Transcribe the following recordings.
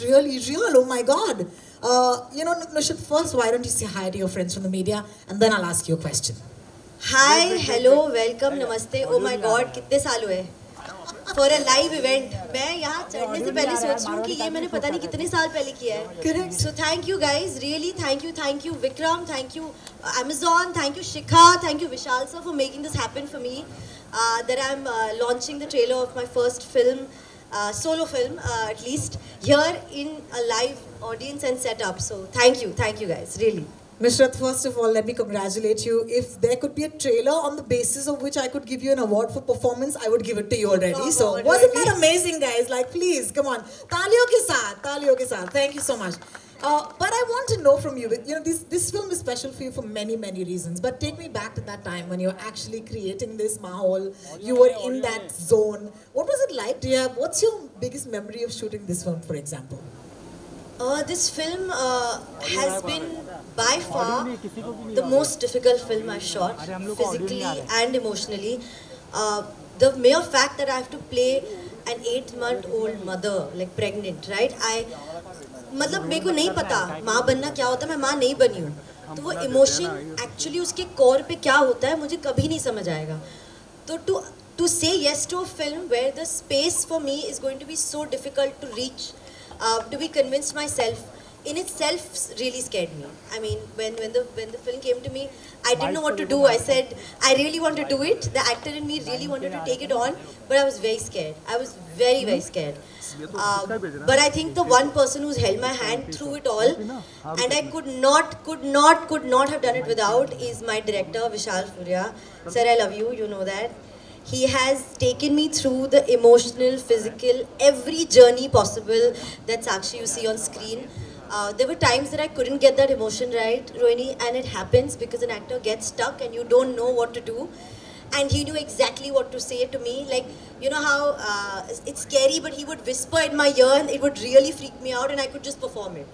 really real. Oh my God. You know, Nushat, first, why don't you say hi to your friends from the media, and then I'll ask you a question. Hi, hello, welcome, namaste. Oh my God, कितने साल हुए? For a live event. मैं यहाँ चढ़ने से पहले सोच रही हूँ कि ये मैंने पता नहीं कितने साल पहले किया है. Correct. So thank you guys, really thank you Vikram, thank you Amazon, thank you Shikha, thank you Vishal sir for making this happen for me. That I'm launching the trailer of my first film, solo film at least, here in a live audience and setup. So thank you guys, really. Nusrat, first of all, let me congratulate you. If there could be a trailer on the basis of which I could give you an award for performance, I would give it to you already. Oh, so, wasn't that amazing, guys? Like, please, come on. Taliyon ke saath. Thank you so much. But I want to know from you, you know, this film is special for you for many, many reasons. But take me back to that time when you were actually creating this mahal. You were in that zone. What was it like? What's your biggest memory of shooting this film, for example? This film has been by far the most difficult film I've shot, physically and emotionally. The mere fact that I have to play an 8-month-old mother, like pregnant, right? मतलब मेरे को नहीं पता माँ बनना क्या होता है, मैं माँ नहीं बनी हूँ, तो वो इमोशन एक्चुअली उसके कोर पे क्या होता है मुझे कभी नहीं समझ आएगा. तो to say yes to a film where the space for me is going to be so difficult to reach, to be convinced myself, in itself really scared me. I mean, when the film came to me, I didn't know what to do. I said, I really want to do it. The actor in me really wanted to take it on, but I was very scared. I was very, very scared. But I think the one person who's held my hand through it all, and I could not have done it without, is my director, Vishal Furia. Sir, I love you, you know that. He has taken me through the emotional, physical, every journey possible that Sakshi you see on screen. There were times that I couldn't get that emotion right, Rohini, and it happens because an actor gets stuck and you don't know what to do. And he knew exactly what to say to me. Like, you know how it's scary, but he would whisper in my ear and it would really freak me out and I could just perform it.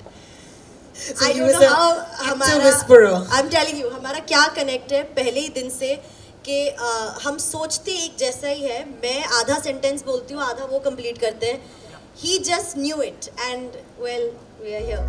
So I don't know how actor whisperer. I'm telling you, हमारा क्या connect है पहले ही दिन से कि हम सोचते एक जैसा ही है. मैं आधा सेंटेंस बोलती हूँ, आधा वो कंप्लीट करते हैं. He just knew it, and well, we are here.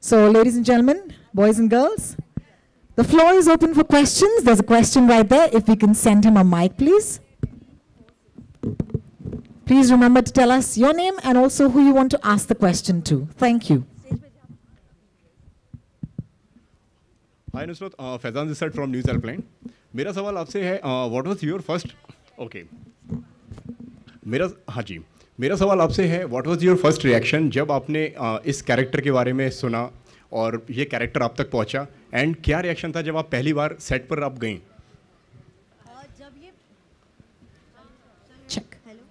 So, ladies and gentlemen, boys and girls, the floor is open for questions. There's a question right there. If we can send him a mic, please. Please remember to tell us your name and also who you want to ask the question to. Thank you. Hi Nusrat, Faizan this side from News Airplane. मेरा सवाल आपसे है, what was your first? Okay. मेरा सवाल आपसे है, what was your first reaction जब आपने इस कैरेक्टर के बारे में सुना और ये कैरेक्टर आप तक पहुंचा, एंड क्या रिएक्शन था जब आप पहली बार सेट पर आप गईं? जब ये चेक हेलो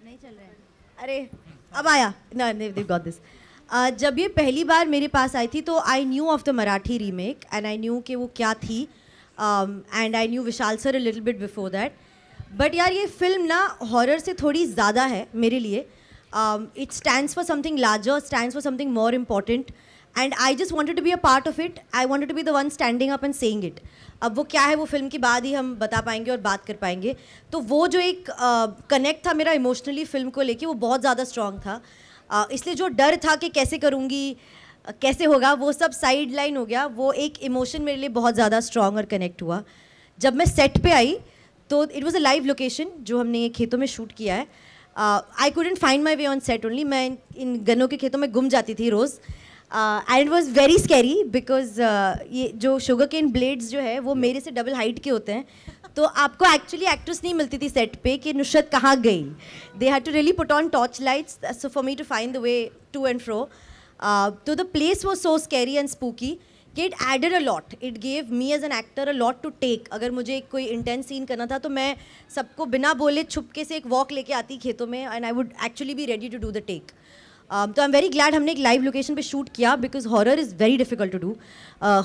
नहीं चल रहा है, अरे अब आया ना, they've got this. जब ये पहली बार मेरे पास आई थी तो I knew of the Marathi remake and I knew कि वो क्या थी, and I knew Vishal sir a little bit before that. But यार ये फिल्म ना हॉरर से थोड़ी ज़्यादा है मेरे लिए. It stands for something larger, stands for something more important, and I just wanted to be a part of it. I wanted to be the one standing up and saying it. अब वो क्या है वो film के बाद ही हम बता पाएंगे और बात कर पाएंगे. तो वो जो एक कनेक्ट था मेरा इमोशनली फिल्म को लेके, वो बहुत ज़्यादा स्ट्रॉन्ग था. इसलिए जो डर था कि कैसे करूँगी, कैसे होगा, वो सब साइड लाइन हो गया. वो एक इमोशन मेरे लिए बहुत ज़्यादा स्ट्रॉन्ग और कनेक्ट हुआ. जब मैं सेट पे आई तो it was a live location जो हमने ये खेतों में शूट किया है. I couldn't find my way on set only. मैं इन गन्नों के खेतों में गुम जाती थी रोज़. And it was very scary because ये जो शुगर केन ब्लेड्स जो है वो मेरे से डबल हाइट के होते हैं. तो आपको एक्चुअली एक्ट्रेस नहीं मिलती थी सेट पे कि नुसरत कहाँ गई. They had to really put on torch lights so for me to find the way to and fro. तो the place was so scary and spooky कि it added a lot. It gave me as an actor a lot to take. अगर मुझे कोई intense scene करना था तो मैं सबको बिना बोले छुपके से एक वॉक लेके आती खेतों में and I would actually be ready to do the take. तो आई एम वेरी ग्लैड हमने एक लाइव लोकेशन पे शूट किया because horror is very difficult to do.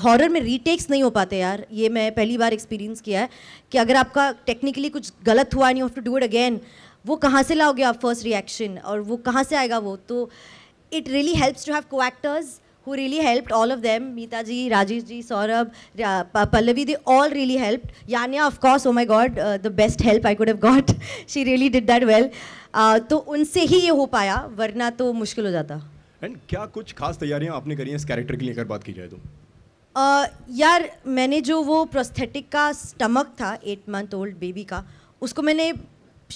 Horror में रीटेक्स नहीं हो पाते यार. ये मैं पहली बार एक्सपीरियंस किया है कि अगर आपका टेक्निकली कुछ गलत हुआ and you have to do it again, वो कहाँ से लाओगे आप फर्स्ट रिएक्शन और वो कहाँ से आएगा वो. तो it really helps to have को actors who really helped, all of them, Meeta ji, Rajesh ji, Saurabh, Pallavi, they all really helped. Yanya, of course, oh my God, the best help I could have got. She really did that well. तो उनसे ही ये हो पाया, वरना तो मुश्किल हो जाता. एंड क्या कुछ खास तैयारियां आपने करी हैं इस कैरेक्टर के लिए अगर बात की जाए तो? यार मैंने जो वो प्रोस्थेटिक का स्टमक था 8 month old बेबी का, उसको मैंने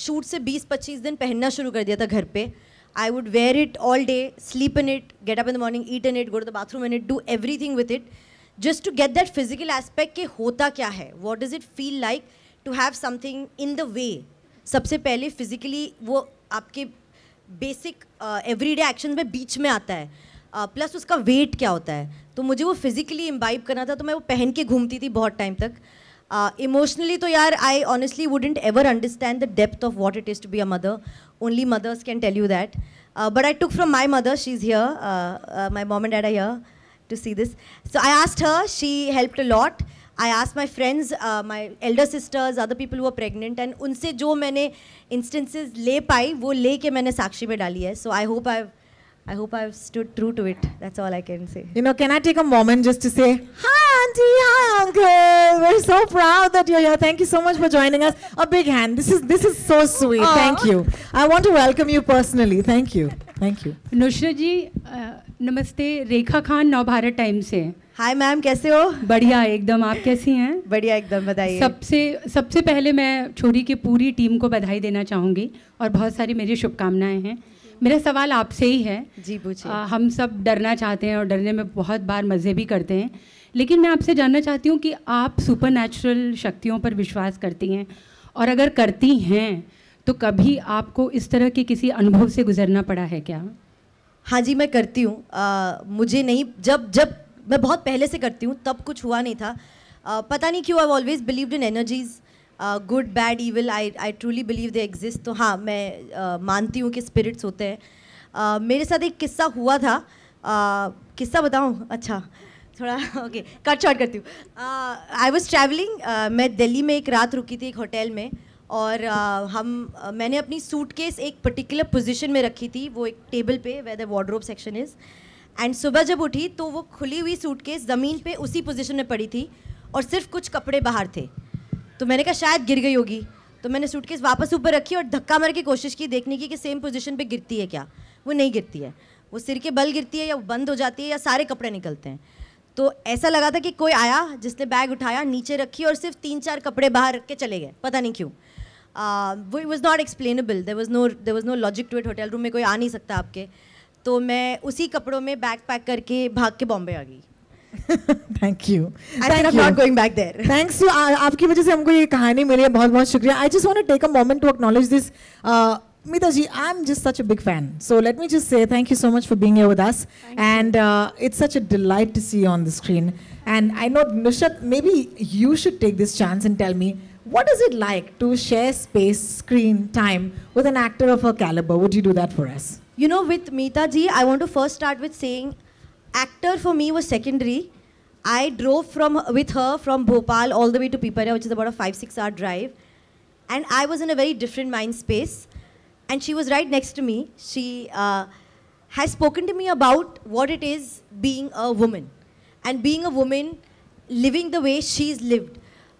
शूट से 20-25 दिन पहनना शुरू कर दिया था घर पे. I would wear it all day, sleep in it, get up in the morning, eat in it, go to the bathroom in it, do everything with it, just to get that physical aspect कि होता क्या है, what does it feel like to have something in the way. सबसे पहले physically वो आपके basic everyday actions में बीच में आता है, plus उसका weight क्या होता है. तो मुझे वो physically imbibe करना था, तो मैं वो पहन के घूमती थी बहुत टाइम तक. Emotionally तो यार I honestly wouldn't ever understand the depth of what it is to be a mother. Only mothers can tell you that. But I took from my mother, she's here, my mom and dad are here to see this. So I asked her, she helped a lot. I asked my friends, my elder sisters, other people who were pregnant, and उनसे जो मैंने instances ले पाई वो ले के मैंने साक्षी में डाली है. So I hope I've stood true to it. That's all I can say. You know, can I take a moment just to say, hi auntie, hi uncle. We're so proud that you're here. Thank you so much for joining us. A big hand. This is so sweet. Aww. Thank you. I want to welcome you personally. Thank you. Thank you. Nusrat जी नमस्ते. रेखा Khan Navbharat time से. Hi ma'am, कैसे हो? बढ़िया एकदम. आप कैसी हैं? बढ़िया एकदम. बताइए. सबसे पहले मैं छोरी की पूरी टीम को बधाई देना चाहूँगी और बहुत सारी मेरी शुभकामनाएं हैं. मेरा सवाल आपसे ही है. जी पूछिए. हम सब डरना चाहते हैं और डरने में बहुत बार मज़े भी करते हैं, लेकिन मैं आपसे जानना चाहती हूँ कि आप सुपर नेचुरल शक्तियों पर विश्वास करती हैं, और अगर करती हैं तो कभी आपको इस तरह के किसी अनुभव से गुजरना पड़ा है क्या? हाँ जी, मैं करती हूँ. मुझे नहीं, जब मैं बहुत पहले से करती हूँ तब कुछ हुआ नहीं था. पता नहीं क्यों. I always believed in energies, good bad evil. I truly believe they exist. तो हाँ, मैं मानती हूँ कि स्पिरिट्स होते हैं. मेरे साथ एक किस्सा हुआ था. किस्सा बताऊँ? अच्छा, थोड़ा ओके, कट शॉर्ट करती हूँ. I was travelling. मैं दिल्ली में एक रात रुकी थी एक होटल में, और मैंने अपनी सूटकेस एक पर्टिकुलर पोजीशन में रखी थी, वो एक टेबल पे where the wardrobe section is. And सुबह जब उठी तो वो खुली हुई सूटकेस ज़मीन पे उसी पोजीशन में पड़ी थी और सिर्फ कुछ कपड़े बाहर थे. तो मैंने कहा शायद गिर गई होगी, तो मैंने सूटकेस वापस ऊपर रखी और धक्का मार के कोशिश की देखने की कि सेम पोजीशन पे गिरती है क्या. वो नहीं गिरती है. वो सिर के बल गिरती है, या बंद हो जाती है, या सारे कपड़े निकलते हैं. तो ऐसा लगा था कि कोई आया जिसने बैग उठाया, नीचे रखी और सिर्फ 3-4 कपड़े बाहर रख के चले गए. पता नहीं क्यों. वो it was not explainable. There was no logic to it. Hotel room में कोई आ नहीं सकता आपके. तो मैं उसी कपड़ों में बैग पैक करके भाग के बॉम्बे आ गई. Thank you. I'm not going back there. Thanks to आपकी वजह से हमको ये कहानी मिली है. बहुत बहुत शुक्रिया. I just want to take a moment to acknowledge this. Meeta ji, I'm just such a big fan. So let me just say thank you so much for being here with us. And it's such a delight to see you on the screen. And I know, Nusrat, maybe you should take this chance and tell me, what is it like to share space, screen time with an actor of her caliber? Would you do that for us? You know, with Meeta ji, I want to first start with saying, actor for me was secondary. I drove with her from Bhopal all the way to Piparia, which is about a 5-6 hour drive. And I was in a very different mind space. And she was right next to me. She has spoken to me about what it is being a woman. And being a woman, living the way she's lived.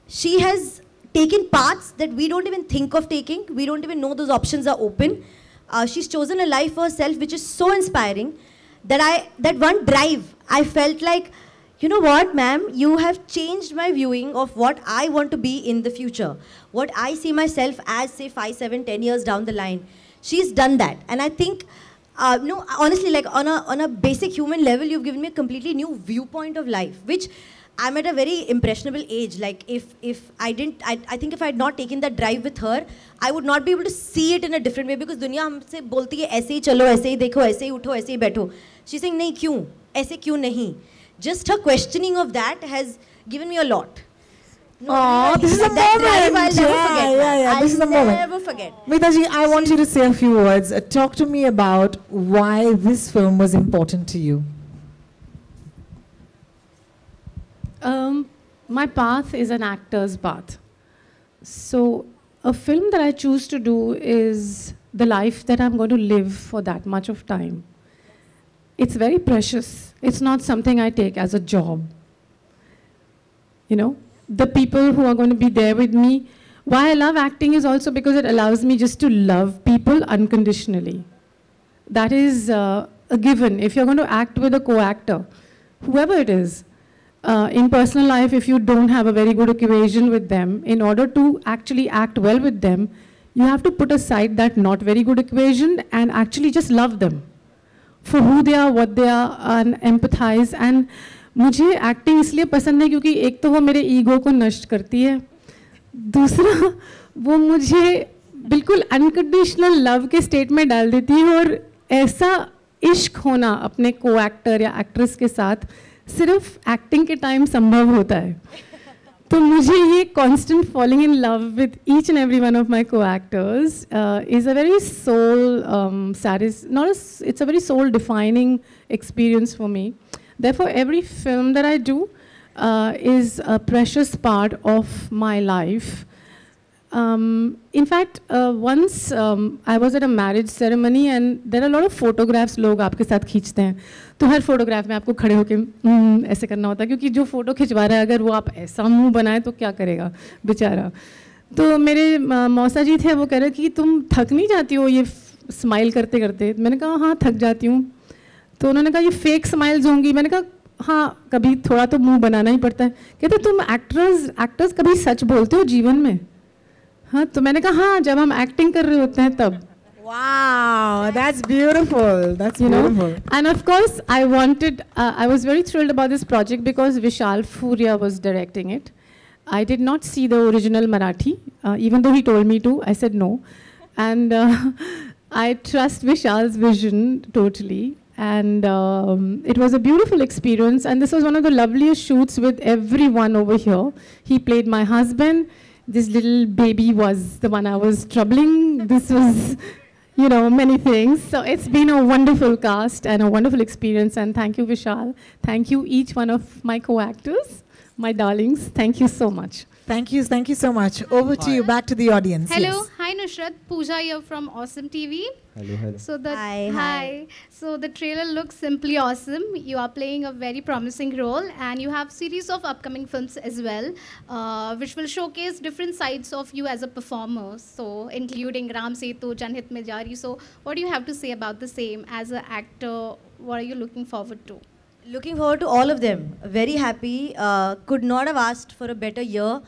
She has taken paths that we don't even think of taking. We don't even know those options are open. She's chosen a life for herself which is so inspiring that one drive, I felt like, you know what, ma'am, you have changed my viewing of what I want to be in the future. What I see myself as, say, 5, 7, 10 years down the line. She's done that. And I think, no, honestly, like on a basic human level, you've given me a completely new viewpoint of life, which I'm at a very impressionable age. Like if I didn't, I think if I had not taken that drive with her, I would not be able to see it in a different way, because दुनिया हमसे बोलती है ऐसे ही चलो, ऐसे ही देखो, ऐसे ही उठो, ऐसे ही बैठो. She's saying नहीं क्यों, ऐसे क्यों नहीं. Just her questioning of that has given me a lot. No, Oh, really, this is a that drive moment. I'll never forget. Yeah. This is a moment. I'll never forget. Mitaji, I want you to say a few words. Talk to me about why this film was important to you. My path is an actor's path. So a film that I choose to do is the life that I'm going to live for that much of time. It's very precious. It's not something I take as a job. You know, the people who are going to be there with me. Why I love acting is also because it allows me just to love people unconditionally. That is a given. If you're going to act with a co-actor, whoever it is, in personal life, if you don't have a very good equation with them, in order to actually act well with them, you have to put aside that not very good equation and actually just love them for who they are, what they are, and empathize. And मुझे acting इसलिए पसंद है क्योंकि एक तो वो मेरे ego को नष्ट करती है, दूसरा वो मुझे बिल्कुल अनकंडीशनल लव के स्टेट में डाल देती है, और ऐसा इश्क होना अपने को एक्टर या एक्ट्रेस के साथ सिर्फ एक्टिंग के टाइम संभव होता है. तो मुझे ये constant falling in love with each and every one of my co-actors is a very it's a very soul-defining experience for me. Therefore, every film that I do is a precious part of my life. In fact, once I was at a marriage ceremony and there are a lot of photographs लोग आपके साथ खींचते हैं. तो हर photograph में आपको खड़े होकर ऐसे करना होता है, क्योंकि जो फोटो खिंचवा रहा है अगर वो आप ऐसा मुंह बनाए तो क्या करेगा बेचारा. तो मेरे मौसा जी थे, वो कह रहे कि तुम थक नहीं जाती हो ये स्माइल करते करते. मैंने कहा हाँ थक जाती हूँ. तो उन्होंने कहा ये फेक स्माइल्स होंगी. मैंने कहा हाँ कभी थोड़ा तो मुँह बनाना ही पड़ता है. कहते तुम एक्टर्स कभी सच बोलते हो जीवन में? हाँ, तो मैंने कहा हाँ जब हम एक्टिंग कर रहे होते हैं तब. Wow, that's beautiful. That's beautiful. And of course, I was very thrilled about this project because Vishal Furia was directing it. I did not see the original Marathi, even though he told me to. I said no. And I trust Vishal's vision totally. And it was a beautiful experience. And this was one of the loveliest shoots with everyone over here. He played my husband. This little baby was the one I was troubling. This was, you know, many things. So it's been a wonderful cast and a wonderful experience. And thank you, Vishal. Thank you, each one of my co-actors, my darlings. Thank you so much. Thank you so much. Over to you, back to the audience. Hello, Yes. hi Nusrat, Pooja here from Awesome TV. Hello. So the Hi. So the trailer looks simply awesome. You are playing a very promising role, and you have series of upcoming films as well, which will showcase different sides of you as a performer. So including Ram Setu, Janhit Mein Jari. So what do you have to say about the same as an actor? What are you looking forward to? Looking forward to all of them. Very happy. Could not have asked for a better year.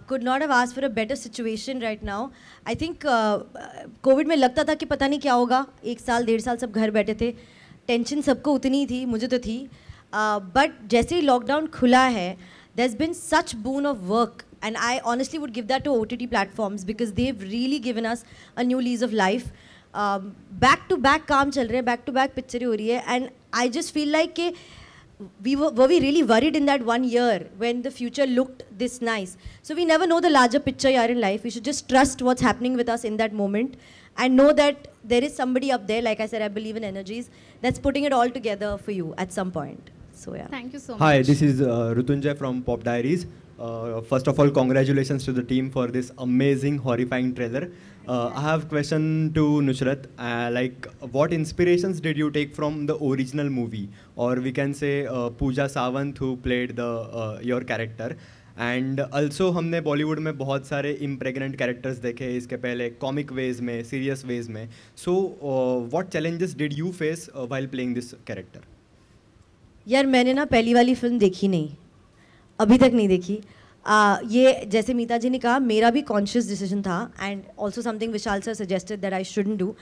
Could not have asked for a better situation right now. I think COVID में लगता था कि पता नहीं क्या होगा. 1 साल 1.5 साल सब घर बैठे थे. टेंशन सबको उतनी थी, मुझे तो थी. But जैसे ही लॉकडाउन खुला है, there's been such boon of work. And I honestly would give that to OTT platforms because they've really given us a new lease of life. Back to back काम चल रहे हैं, back to back पिक्चरें हो रही है. And I just feel like कि were we really worried in that 1 year when the future looked this nice? So we never know the larger picture here in life. We should just trust what's happening with us in that moment and know that there is somebody up there, like I said, I believe in energies, that's putting it all together for you at some point. So yeah. Thank you so much. Hi, this is Rutunjay from Pop Diaries. First of all, congratulations to the team for this amazing, horrifying trailer. I have a question to Nusrat. Like, what inspirations did you take from the original movie? Or we can say Pooja Sawant, who played your character. And also हमने बॉलीवुड में बहुत सारे इम्प्रेग्नेंट characters देखे इसके पहले, comic veg में, serious veg में. So what challenges did you face while playing this character? यार मैंने ना पहली वाली फिल्म देखी नहीं, अभी तक नहीं देखी. ये जैसे मीता जी ने कहा, मेरा भी कॉन्शियस डिसीजन था and also something Vishal sir suggested that I shouldn't do.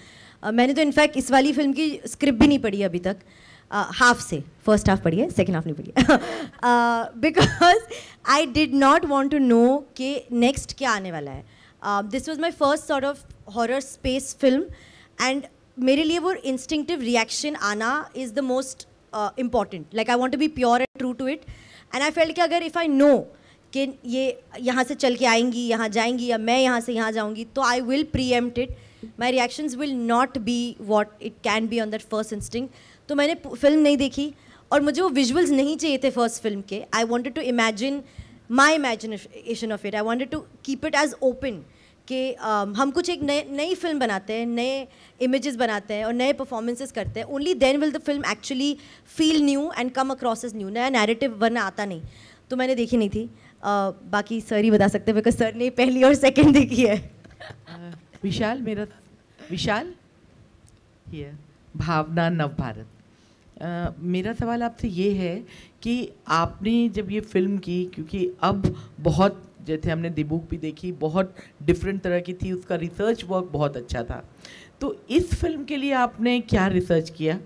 मैंने तो इनफैक्ट इस वाली फिल्म की स्क्रिप्ट भी नहीं पढ़ी अभी तक. हाफ से, फर्स्ट हाफ पढ़ी है, सेकेंड हाफ नहीं पढ़ी है. Because I did not want to know कि नेक्स्ट क्या आने वाला है. This was my first sort of horror space film and मेरे लिए वो इंस्टिंक्टिव रिएक्शन आना is the most important. Like I want to be pure and true to it. And I felt कि अगर if I know कि ये यहाँ से चल के आएंगी, यहाँ जाएंगी, या मैं यहाँ से यहाँ जाऊँगी, तो I will preempt it. My reactions will not be what it can be on that first instinct. तो मैंने फिल्म नहीं देखी और मुझे वो विजुअल्स नहीं चाहिए थे फर्स्ट फिल्म के. I wanted to imagine my imagination of it. I wanted to keep it as open. कि हम कुछ एक नई फिल्म बनाते हैं, नए इमेजेस बनाते हैं और नए परफॉर्मेंसेस करते हैं. Only then will the film actually feel new and come across as new. नया नैरेटिव वरना आता नहीं. तो मैंने देखी नहीं थी. बाकी सर ही बता सकते हैं बिकॉज सर ने पहली और सेकंड देखी है. विशाल हियर, भावना नवभारत. मेरा सवाल आपसे ये है कि आपने जब ये फिल्म की, क्योंकि अब बहुत, जैसे हमने द बुक भी देखी, बहुत डिफरेंट तरह की थी, उसका रिसर्च वर्क बहुत अच्छा था, तो इस फिल्म के लिए आपने क्या रिसर्च किया?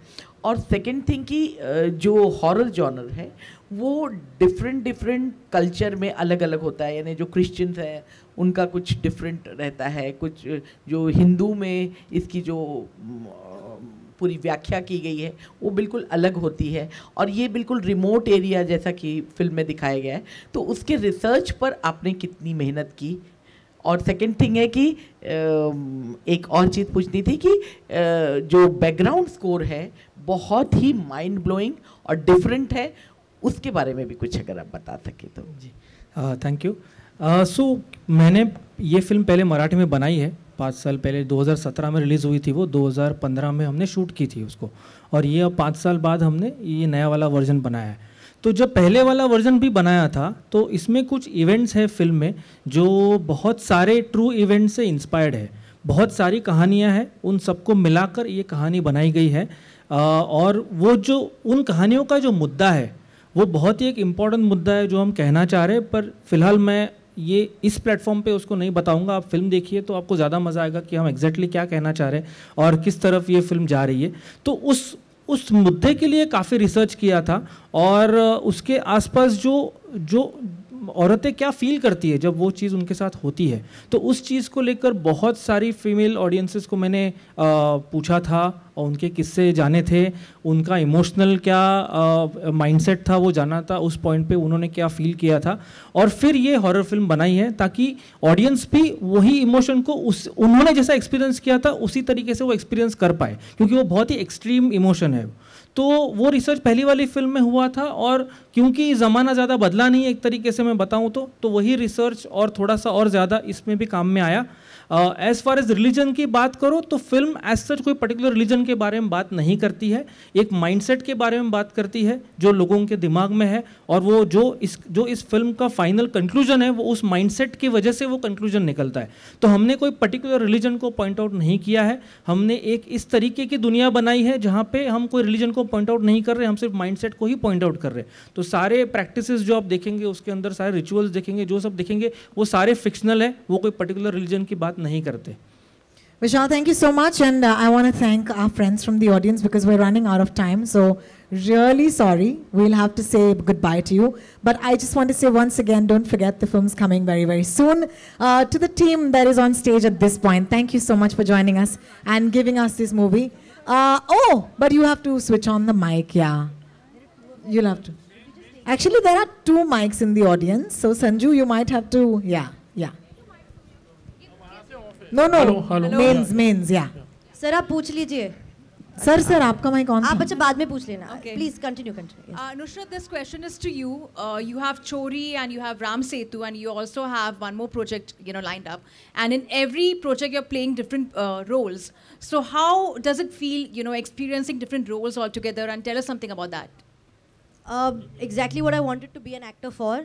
और सेकंड थिंग कि जो हॉरर जॉनर है वो डिफरेंट कल्चर में अलग अलग होता है. यानी जो क्रिश्चियंस हैं उनका कुछ डिफरेंट रहता है, कुछ जो हिंदू में इसकी जो पूरी व्याख्या की गई है वो बिल्कुल अलग होती है, और ये बिल्कुल रिमोट एरिया जैसा कि फिल्म में दिखाया गया है. तो उसके रिसर्च पर आपने कितनी मेहनत की? और सेकंड थिंग है कि एक और चीज़ पूछनी थी कि जो बैकग्राउंड स्कोर है बहुत ही माइंड ब्लोइंग और डिफरेंट है, उसके बारे में भी कुछ अगर आप बता सकें तो. जी थैंक यू. सो मैंने ये फिल्म पहले मराठी में बनाई है 5 साल पहले. 2017 में रिलीज़ हुई थी वो, 2015 में हमने शूट की थी उसको, और ये अब 5 साल बाद हमने ये नया वाला वर्जन बनाया है. तो जब पहले वाला वर्जन भी बनाया था तो इसमें कुछ इवेंट्स हैं फिल्म में जो बहुत सारे ट्रू इवेंट से इंस्पायर्ड है. बहुत सारी कहानियाँ हैं, उन सबको मिलाकर ये कहानी बनाई गई है. और वो जो उन कहानियों का जो मुद्दा है वो बहुत ही एक इम्पॉर्टेंट मुद्दा है जो हम कहना चाह रहे हैं, पर फिलहाल मैं ये इस प्लेटफॉर्म पे उसको नहीं बताऊंगा. आप फिल्म देखिए तो आपको ज़्यादा मज़ा आएगा कि हम एग्जैक्टली क्या कहना चाह रहे हैं और किस तरफ ये फिल्म जा रही है. तो उस मुद्दे के लिए काफ़ी रिसर्च किया था, और उसके आसपास जो औरतें क्या फील करती है जब वो चीज़ उनके साथ होती है, तो उस चीज़ को लेकर बहुत सारी फीमेल ऑडियंसेस को मैंने पूछा था और उनके किस्से जाने थे, उनका इमोशनल क्या माइंडसेट था वो जाना था, उस पॉइंट पे उन्होंने क्या फील किया था, और फिर ये हॉरर फिल्म बनाई है ताकि ऑडियंस भी वही इमोशन को उन्होंने जैसा एक्सपीरियंस किया था उसी तरीके से वो एक्सपीरियंस कर पाए, क्योंकि वो बहुत ही एक्सट्रीम इमोशन है. तो वो रिसर्च पहली वाली फिल्म में हुआ था, और क्योंकि ज़माना ज़्यादा बदला नहीं है एक तरीके से मैं बताऊं तो वही रिसर्च और थोड़ा सा और ज़्यादा इसमें भी काम में आया. एज़ फार एज रिलीजन की बात करो तो फिल्म एज सच कोई पर्टिकुलर रिलीजन के बारे में बात नहीं करती है, एक माइंडसेट के बारे में बात करती है जो लोगों के दिमाग में है, और वो जो इस फिल्म का फाइनल कंक्लूजन है वो उस माइंडसेट की वजह से वो कंक्लूजन निकलता है. तो हमने कोई पर्टिकुलर रिलीजन को पॉइंट आउट नहीं किया है, हमने एक इस तरीके की दुनिया बनाई है जहाँ पे हम कोई रिलीजन को पॉइंट आउट नहीं कर रहे, हम सिर्फ माइंडसेट को ही पॉइंट आउट कर रहे. तो सारे प्रैक्टिसेस जो आप देखेंगे उसके अंदर, सारे रिचुअल्स देखेंगे, जो सब देखेंगे वो सारे फिक्शनल है, वो कोई पर्टिकुलर रिलीजन की बात नहीं करते. Vishal, thank you so much, and I want to thank our friends from the audience because we're running out of time. So really sorry, we'll have to say goodbye to you. But I just want to say once again, don't forget the film's coming very, very soon. To the team that is on stage at this point, thank you so much for joining us and giving us this movie. But you have to switch on the mic, yeah. You'll have to. Actually, there are 2 mics in the audience. So Sanju, you might have to, yeah. No. Hello. Mains, yeah. Sir आप पूछ लीजिए. Sir आपका mic on. आप अच्छा बाद में पूछ लेना. Okay. Please continue. Yes. Nusrat, this question is to you. You have Chori and you have Ram Setu, and you also have one more project, lined up. And in every project, you're playing different roles. So how does it feel, experiencing different roles altogether? And tell us something about that. Exactly what I wanted to be an actor for.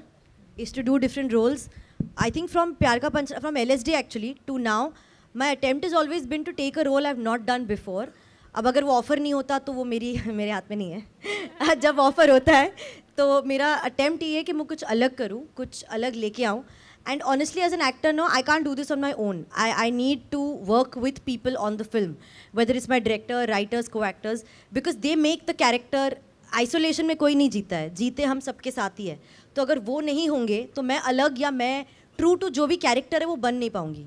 is to do different roles. I think from Pyar Ka Panch, from LSD actually to now, my attempt has always been to take a role I've not done before. अब अगर वो offer नहीं होता तो वो मेरे हाथ में नहीं है. जब ऑफ़र होता है तो मेरा अटेम्प्ट ये है कि मैं कुछ अलग करूँ, कुछ अलग लेके आऊँ. And honestly, as an actor, no, I can't do this on my own. I need to work with people on the film, whether it's my director, writers, co-actors, because they make the character. Isolation में कोई नहीं जीता है, जीते हम सबके साथ ही है. तो अगर वो नहीं होंगे तो मैं अलग या मैं true to जो भी character है वो बन नहीं पाऊँगी.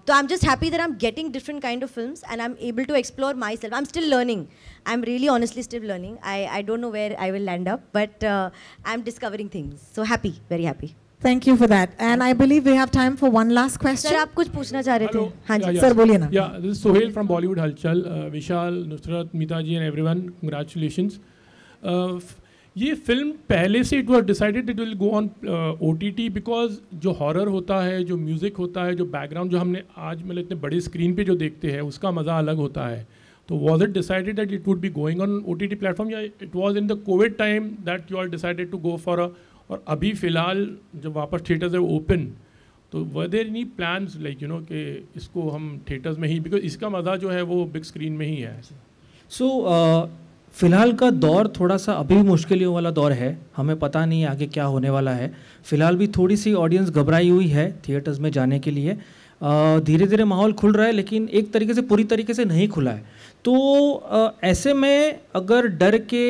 So I'm just happy that I'm getting different kind of films and I'm able to explore myself. I'm still learning. I'm really honestly still learning. I don't know where I will land up, but I'm discovering things. So happy, very happy. Thank you for that. And I believe we have time for one last question. Sir, आप कुछ पूछना चाह रहे थे? हाँ जी. Sir, बोलिए ना. Yeah, this is Sohail from Bollywood Halchal. Vishal, Nusrat, Mita ji and everyone, congratulations. ये फिल्म पहले से it was decided it will go on OTT because जो हॉरर होता है, जो म्यूज़िक होता है, जो बैकग्राउंड जो हमने आज मतलब इतने बड़े स्क्रीन पे जो देखते हैं उसका मज़ा अलग होता है. तो was it decided that it would be going on OTT platform या it was in the COVID time that you all decided to go for a और अभी फ़िलहाल जब वापस थिएटर्स है ओपन तो were there any plans like you know कि इसको हम थिएटर्स में ही बिकॉज इसका मज़ा जो है वो बिग स्क्रीन में ही है. फ़िलहाल का दौर थोड़ा सा अभी मुश्किलों वाला दौर है. हमें पता नहीं आगे क्या होने वाला है. फ़िलहाल भी थोड़ी सी ऑडियंस घबराई हुई है थिएटर्स में जाने के लिए. धीरे धीरे माहौल खुल रहा है लेकिन एक तरीके से पूरी तरीके से नहीं खुला है. तो ऐसे में अगर डर के,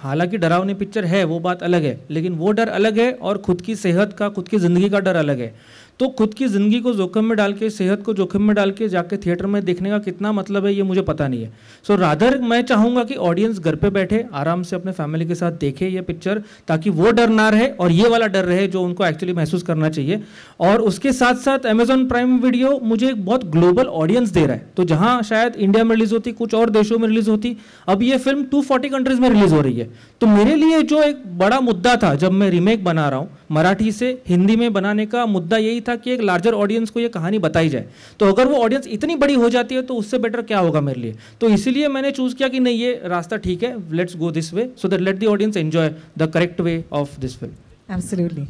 हालांकि डरावनी पिक्चर है वो बात अलग है, लेकिन वो डर अलग है और खुद की सेहत का, खुद की ज़िंदगी का डर अलग है. तो खुद की ज़िंदगी को जोखिम में डाल के, सेहत को जोखिम में डाल के जाके थिएटर में देखने का कितना मतलब है ये मुझे पता नहीं है. सो रादर मैं चाहूँगा कि ऑडियंस घर पे बैठे आराम से अपने फैमिली के साथ देखे ये पिक्चर, ताकि वो डर ना रहे और ये वाला डर रहे जो उनको एक्चुअली महसूस करना चाहिए. और उसके साथ साथ अमेजॉन प्राइम वीडियो मुझे एक बहुत ग्लोबल ऑडियंस दे रहा है. तो जहाँ शायद इंडिया में रिलीज़ होती, कुछ और देशों में रिलीज़ होती, अब ये फिल्म 240 कंट्रीज़ में रिलीज़ हो रही है. तो मेरे लिए जो एक बड़ा मुद्दा था जब मैं रीमेक बना रहा हूँ मराठी से हिंदी में बनाने का, मुद्दा यही था कि एक लार्जर ऑडियंस को ये कहानी बताई जाए. तो अगर वो ऑडियंस इतनी बड़ी हो जाती है तो उससे बेटर क्या होगा मेरे लिए. तो इसीलिए मैंने चूज़ किया कि नहीं ये रास्ता ठीक है, let's go this way so that let the audience enjoy the correct way of this film. Absolutely.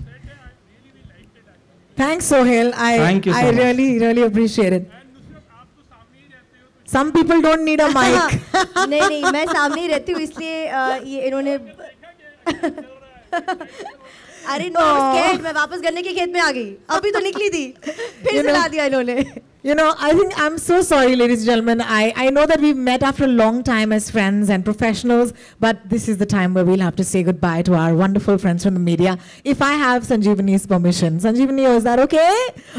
Thanks, Sohail. Thank you so I much. really appreciate it. Some people don't need a mic. नहीं मैं सामने ही रहती हूँ इसलिए ये इन्होंने अरे no scared, मैं वापस गन्ने के खेत में आ गई. अभी तो निकली थी फिर से ला दिया इन्होंने. You know, I think I'm so sorry, ladies and gentlemen. I know that we've met after a long time as friends and professionals, but this is the time where we'll have to say goodbye to our wonderful friends from the media. If I have Sanjeevani's permission. Sanjeevani, is that okay?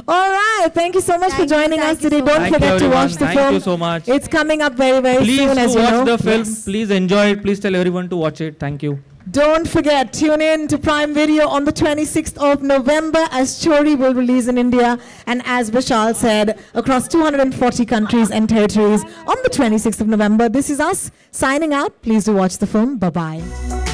All right. Thank you so much for joining us today. Don't forget to watch the film. Thank you so much. It's coming up very Please soon, as you know. watch the film. Please enjoy it. Please tell everyone to watch it. Thank you. Don't forget, tune in to Prime Video on the 26th of November as Chori will release in India and as Vishal said, across 240 countries and territories on the 26th of November. This is us signing out. Please do watch the film. Bye-bye.